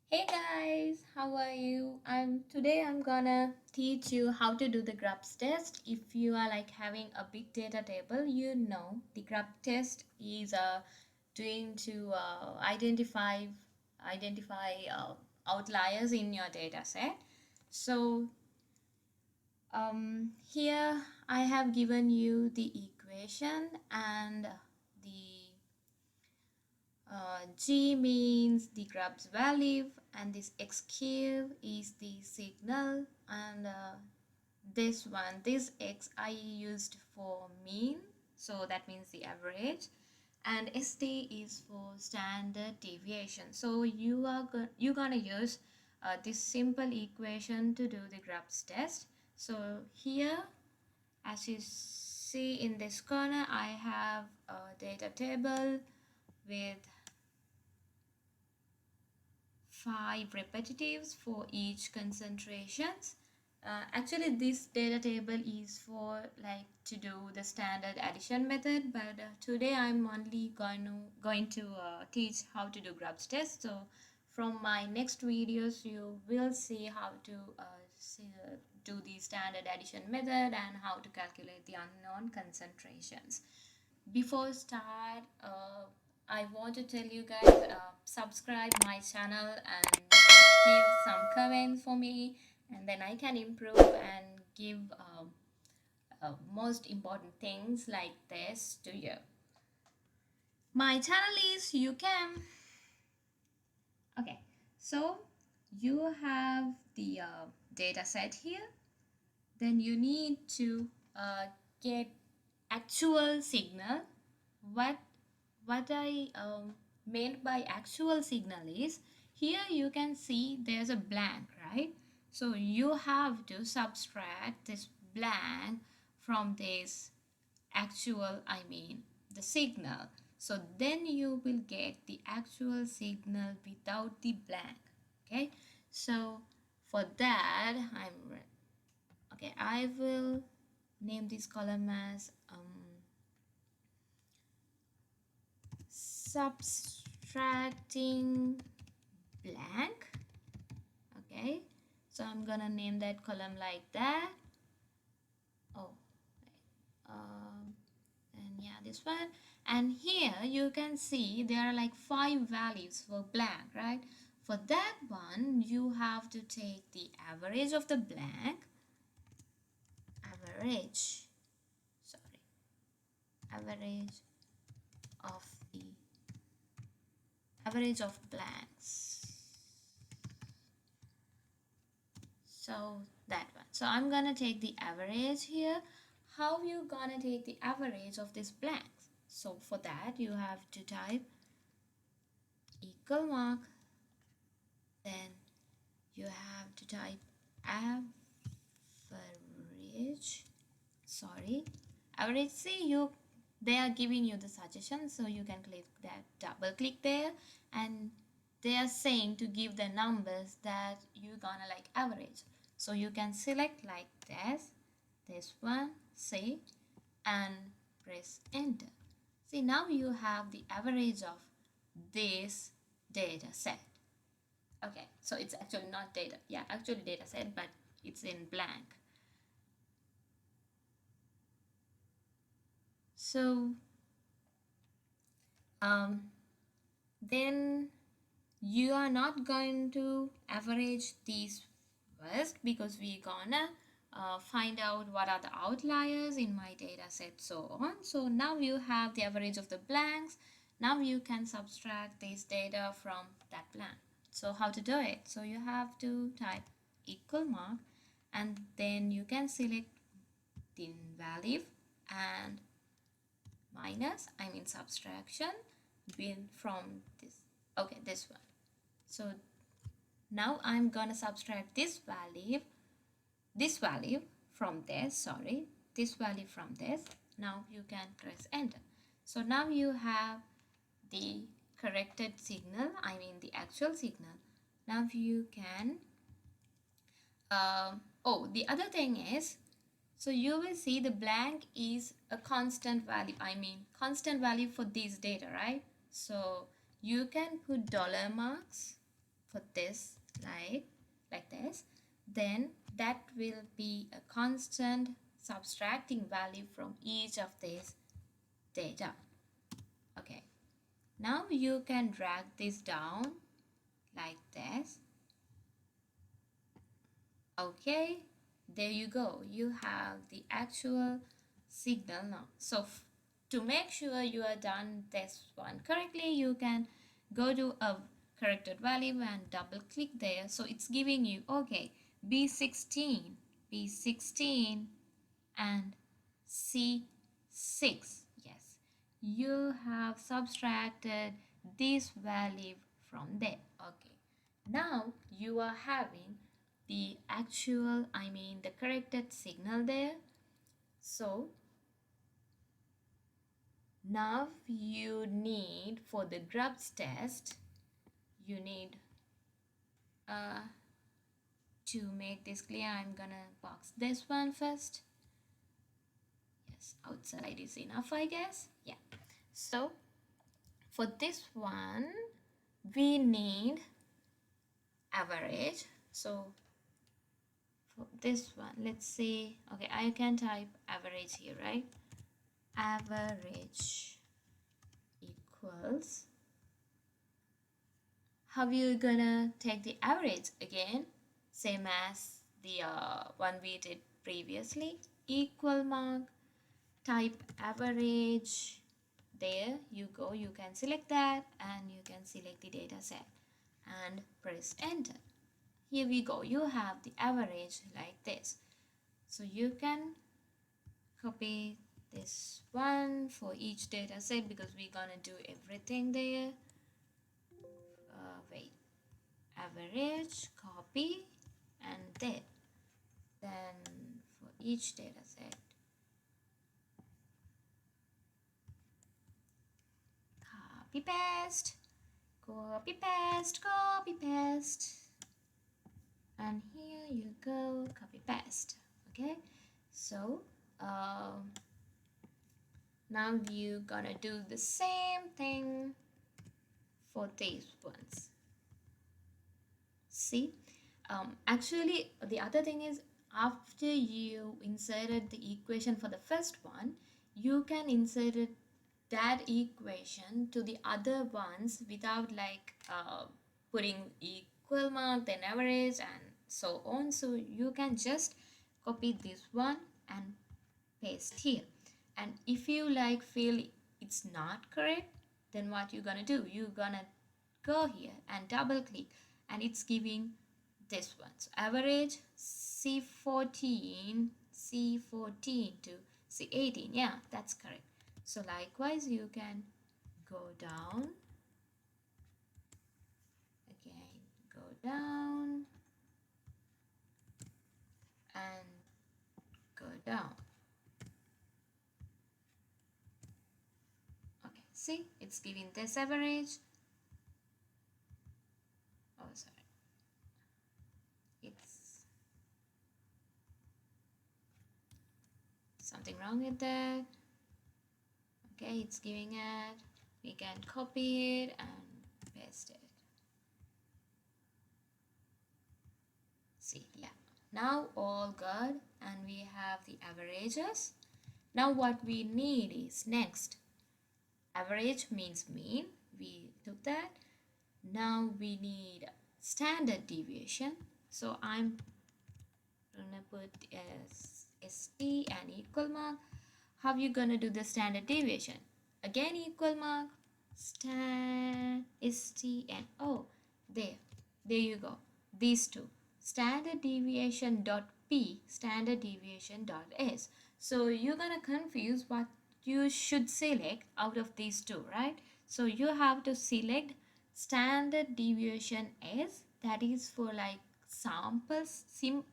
Hey guys, how are you? I'm gonna teach you how to do the Grubbs test. If you are like having a big data table, you know the Grubbs test is doing to identify outliers in your data set. So here I have given you the equation and the G means the Grubbs value, and this X cube is the signal, and this X I used for mean, so that means the average, and ST is for standard deviation. So you're gonna use this simple equation to do the Grubbs test. So here, as you see in this corner, I have a data table with 5 repetitives for each concentrations. Actually this data table is for like to do the standard addition method, but today I'm only going to teach how to do Grubbs test. So from my next videos you will see how to do the standard addition method and how to calculate the unknown concentrations. Before start, I want to tell you guys, subscribe my channel and give some comments for me, and then I can improve and give most important things like this to you. My channel is you can. Okay, so you have the data set here. Then you need to get actual signal. What I meant by actual signal is, here you can see there's a blank, right? So you have to subtract this blank from this actual, I mean the signal. So then you will get the actual signal without the blank. Okay, so for that I will name this column as subtracting blank. Okay, so I'm gonna name that column like that. Oh, and yeah, this one. And here you can see there are like 5 values for blank, right? For that one you have to take the average of the blank, average sorry average of the average of blanks. So that one. So I'm gonna take the average here. How you gonna take the average of these blanks? So for that you have to type equal mark, then you have to type average, average. See, they are giving you the suggestion, so you can click that, double click there, and they are saying to give the numbers that you're gonna like average. So you can select like this one, say, and press enter. See, now you have the average of this data set. Okay, so it's actually not data, yeah, actually data set, but it's in blank. So then you are not going to average these first, because we're gonna find out what are the outliers in my data set, so on. So now you have the average of the blanks. Now you can subtract this data from that blank. So how to do it? So you have to type equal mark, and then you can select the value and minus, I mean subtraction, from this, okay, this one. So now I'm gonna subtract this value from this, this value from this. Now you can press enter. So now you have the corrected signal, I mean the actual signal. Now you can oh, the other thing is, so you will see the blank is a constant value, I mean constant value for this data, right? So you can put dollar marks for this like this, then that will be a constant subtracting value from each of these data. Okay, now you can drag this down like this. Okay, there you go, you have the actual signal now. So to make sure you are done this one correctly, you can go to a corrected value and double click there. So it's giving you, okay, B16 and C6. Yes, you have subtracted this value from there. Okay, now you are having the actual, I mean the corrected signal there. So now you need, for the Grubbs test, you need to make this clear, I'm gonna box this one first. Yes, outside is enough, I guess. Yeah, so for this one we need average. So for this one, let's see, okay, I can type average here, right? Average equals, how you gonna take the average again? Same as the one we did previously. Equal mark, type average. There you go, you can select that and you can select the data set and press enter. Here we go, you have the average like this. So you can copy this one for each data set because we're gonna do everything there. Wait, average, copy, and then for each data set, copy paste, copy paste, copy paste, and here you go, copy paste. Okay, so now you're gonna do the same thing for these ones. See, actually the other thing is, after you inserted the equation for the first one, you can insert it, that equation, to the other ones without like putting equal mark, then average, and so on. So you can just copy this one and paste here. And if you like feel it's not correct, then what you're gonna do, you're gonna go here and double click, and it's giving this one. So average C14 to C18. Yeah, that's correct. So likewise you can go down again, go down and go down. Okay, see, it's giving this average. Oh, sorry, it's something wrong with that. Okay, it's giving it, we can copy it and paste it. See, yeah, now all good, and we have the averages. Now what we need is, next, average means mean, we took that. Now we need standard deviation, so I'm gonna put ST and equal mark. How you gonna do the standard deviation? Again equal mark, ST and O. There you go, these two, standard deviation dot P, standard deviation dot S. So you're gonna confuse what you should select out of these two, right? So you have to select standard deviation S, that is for like samples,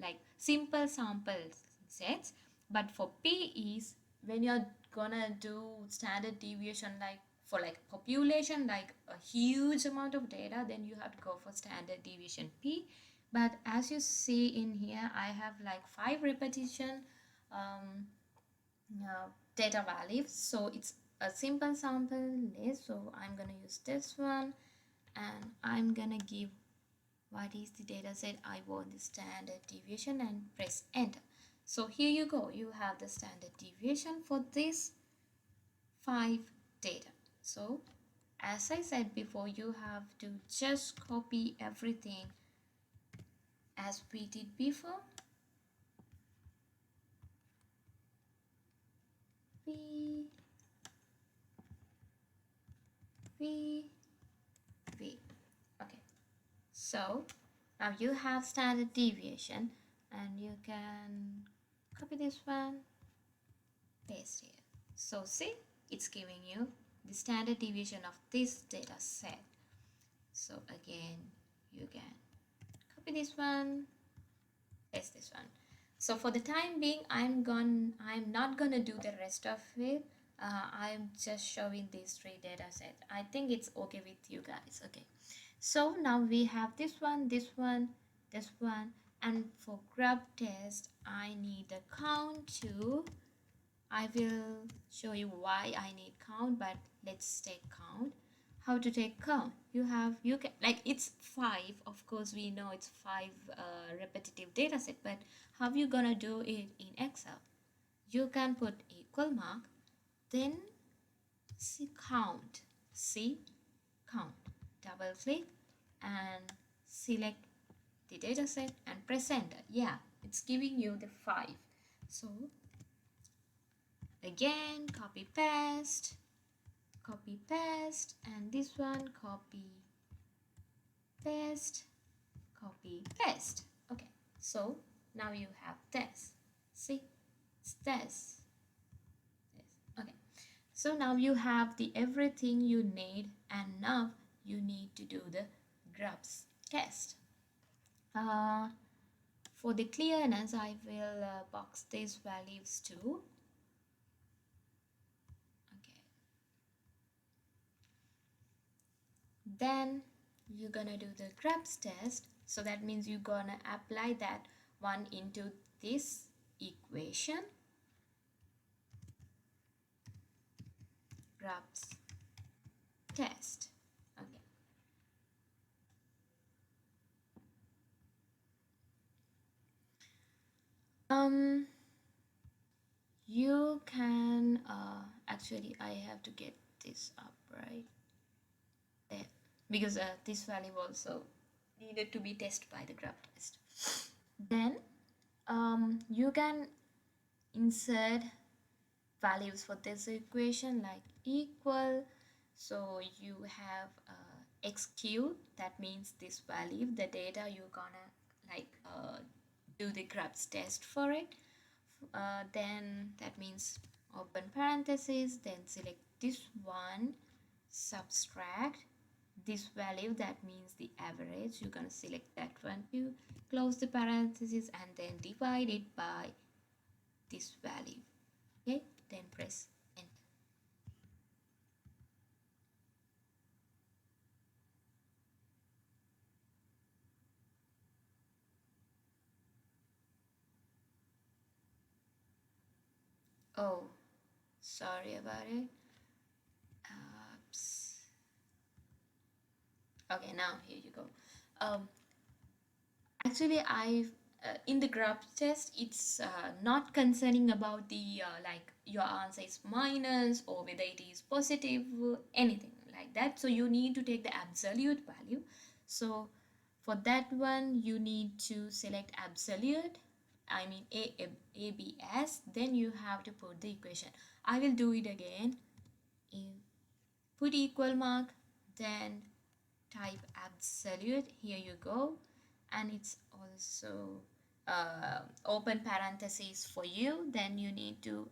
like simple sample sets. But for P is when you're gonna do standard deviation like for like population, like a huge amount of data, then you have to go for standard deviation P. But as you see in here, I have like 5 repetition data values, so it's a simple sample list. So I'm gonna use this one and I'm gonna give what is the data set? I want the standard deviation and press enter. So here you go, you have the standard deviation for this 5 data. So as I said before, you have to just copy everything as we did before. V. Okay, so now you have standard deviation and you can copy this one, paste here. So see, it's giving you the standard deviation of this data set. So again, you can copy this one, paste this one. So for the time being, I'm not gonna do the rest of it. I'm just showing these 3 data sets. I think it's okay with you guys. Okay, so now we have this one, this one, this one, and for grub test I need the count too. I will show you why I need count, but let's take count. How to take count? You can, like, it's 5, of course we know it's 5 repetitive data set, but how you gonna do it in Excel? You can put equal mark, then see count, double click and select the data set and press enter. Yeah, it's giving you the 5. So again, copy paste, and this one copy paste, copy paste. Okay, so now you have this. See, it's this. Okay, so now you have the everything you need, and now you need to do the Grubbs test. For the clearness, I will box these values too. Okay, then you're gonna do the Grubbs test. So that means you're gonna apply that one into this equation. Grubbs test. Okay. You can actually I have to get this up right there because this value also needed to be tested by the graph test. Then you can insert values for this equation like equal. So you have xq, that means this value, the data you're gonna like do the Grubbs test for it. Then that means open parentheses, then select this one, subtract this value, that means the average, you're gonna select that one too, close the parentheses and then divide it by this value. Okay, then press enter. Oh, sorry about it. Oops. Okay, now here you go. Actually I've in the Grubbs test, it's not concerning about the like your answer is minus or whether it is positive, anything like that. So you need to take the absolute value. So for that one you need to select absolute, I mean ABS, then you have to put the equation. I will do it again. Put equal mark, then type absolute, here you go, and it's also open parentheses for you. Then you need to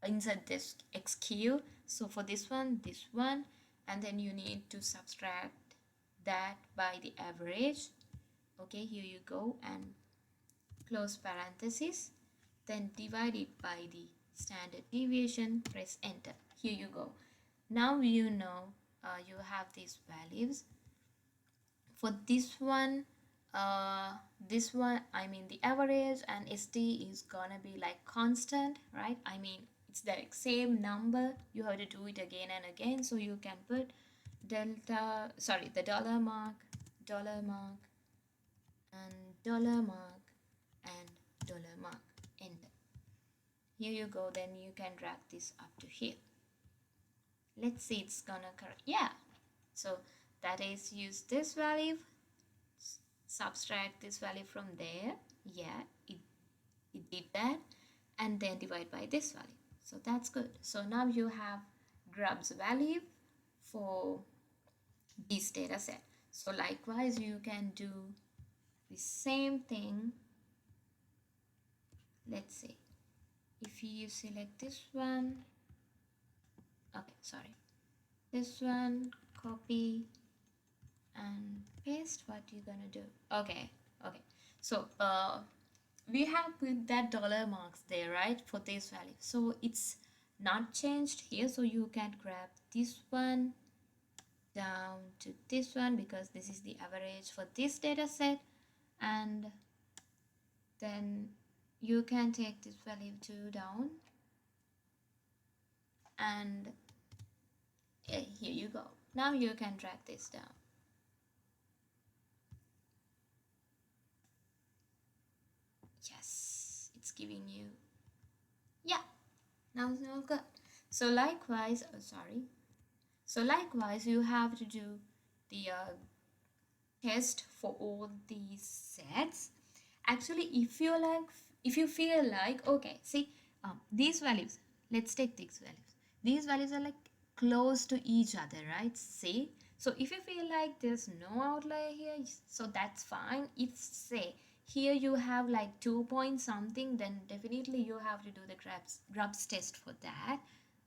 insert this xq. So for this one, and then you need to subtract that by the average. Okay, here you go, and close parenthesis, then divide it by the standard deviation, press enter. Here you go. Now you know you have these values. For this one I mean the average and st is gonna be like constant, right? I mean it's the same number, you have to do it again and again. So you can put the dollar mark dollar mark and dollar mark and dollar mark. Enter. Here you go. Then you can drag this up to here. Let's see, it's gonna correct. Yeah. So that is, use this value, subtract this value from there. Yeah, it did that, and then divide by this value. So that's good. So now you have Grubbs value for this data set. So likewise, you can do the same thing. Let's see, if you select this one, okay, sorry, this one, copy and paste. What you gonna do? Okay, so we have put that dollar marks there, right, for this value, so it's not changed here. So you can grab this one down to this one because this is the average for this data set, and then you can take this value 2 down, and here you go. Now you can drag this down. Yes, it's giving you, yeah, now it's all good. So likewise, so likewise you have to do the test for all these sets. Actually, if you feel like, okay, see, these values, let's take these values are like close to each other, right? See, so if you feel like there's no outlier here, so that's fine. If say here you have like 2 point something, then definitely you have to do the Grubbs test for that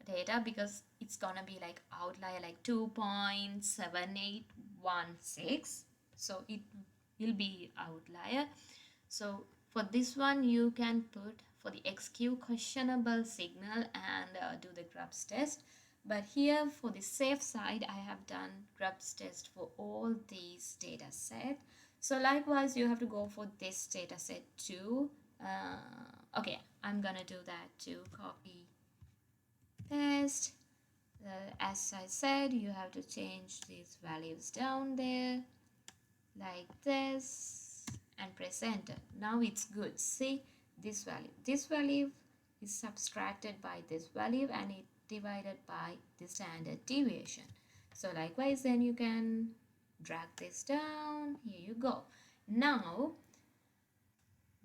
data, because it's gonna be like outlier like 2.7816, so it will be outlier. So for this one you can put for the XQ questionable signal and do the Grubbs test. But here for the safe side, I have done Grubbs test for all these data set. So likewise you have to go for this data set too. Okay, I'm gonna do that too. Copy, paste. As I said, you have to change these values down there like this and press enter. Now it's good. See, this value is subtracted by this value and it divided by the standard deviation. So likewise, then you can drag this down. Here you go. Now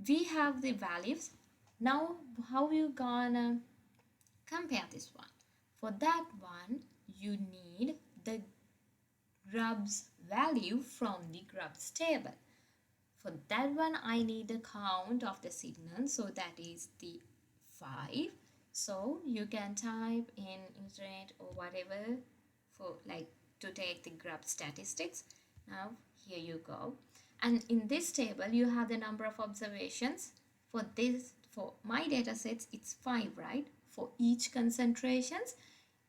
we have the values. Now how you gonna compare this one? For that one, you need the Grubbs value from the Grubbs table. For that one, I need the count of the signal, so that is the 5. So you can type in internet or whatever for like to take the Grubbs statistics. Now here you go, and in this table you have the number of observations. For this, for my data sets, it's 5, right? For each concentrations,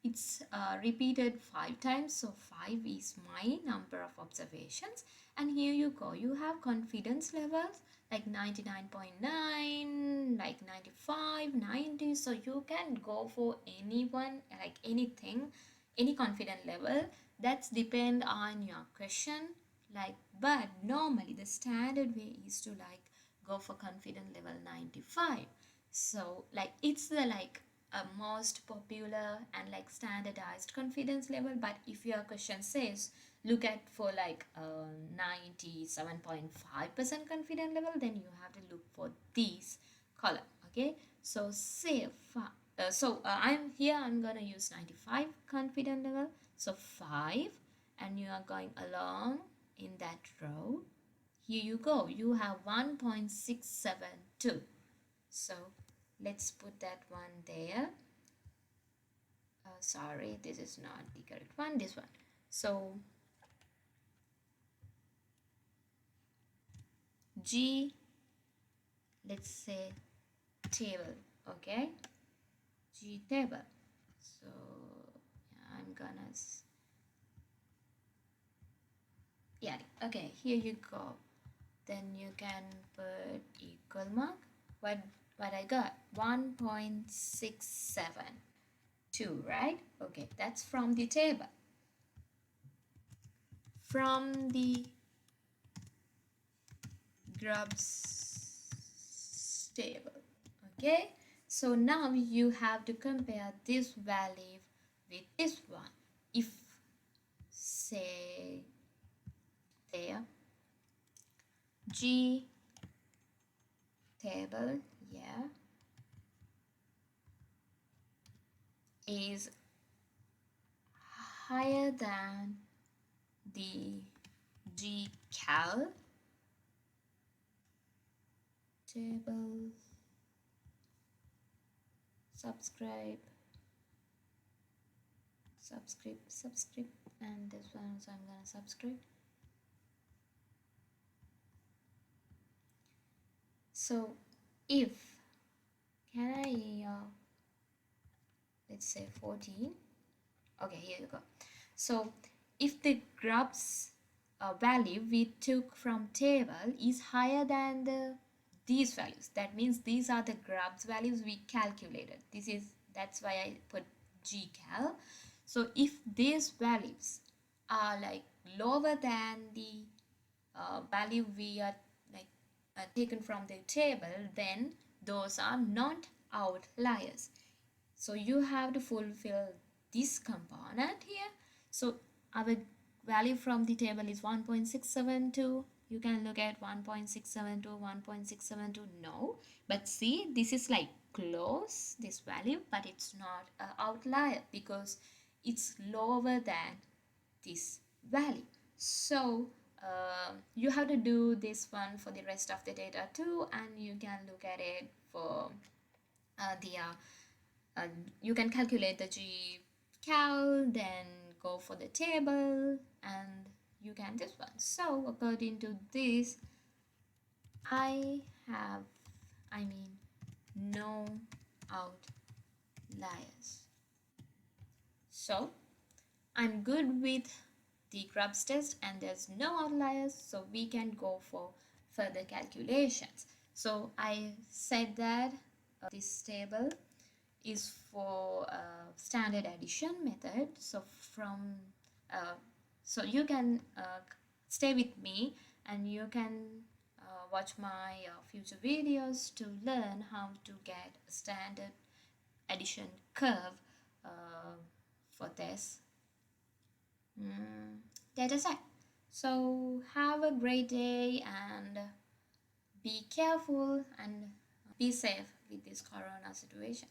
it's repeated 5 times, so 5 is my number of observations. And here you go, you have confidence levels like 99.9, like 95, 90. So you can go for anyone, like anything, any confidence level. That's depend on your question. Like, but normally the standard way is to like go for confidence level 95. So like it's the like a most popular and like standardized confidence level. But if your question says look at for like 97.5% confidence level, then you have to look for these column. Okay, so say I'm gonna use 95 confidence level, so 5, and you are going along in that row. Here you go, you have 1.672. so let's put that one there. Sorry, this is not the correct one, this one. So G, let's say table. Okay, G table. So I'm gonna, yeah, okay, here you go. Then you can put equal mark. What I got? 1.672, right? Okay, that's from the table. From the Grubbs table. Okay, so now you have to compare this value with this one. If say there G table, yeah, is higher than the G cal table, subscribe, and this one, so I'm gonna subscribe. So if can I let's say 14. Okay, here you go. So if the Grubbs value we took from table is higher than these values, that means these are the Grubbs values we calculated. That's why I put gcal. So if these values are like lower than the value we are like taken from the table, then those are not outliers. So you have to fulfill this component here. So our value from the table is 1.672. You can look at 1.672, 1.672. No, but see, this is like close, this value, but it's not an outlier because it's lower than this value. So you have to do this one for the rest of the data too, and you can look at it for you can calculate the G cal, then go for the table, and you can this one. So according to this, I mean no outliers. So I'm good with the Grubbs test and there's no outliers, so we can go for further calculations. So I said that this table is for standard addition method. So from so you can stay with me and you can watch my future videos to learn how to get a standard addition curve for this data set. So have a great day and be careful and be safe with this corona situation.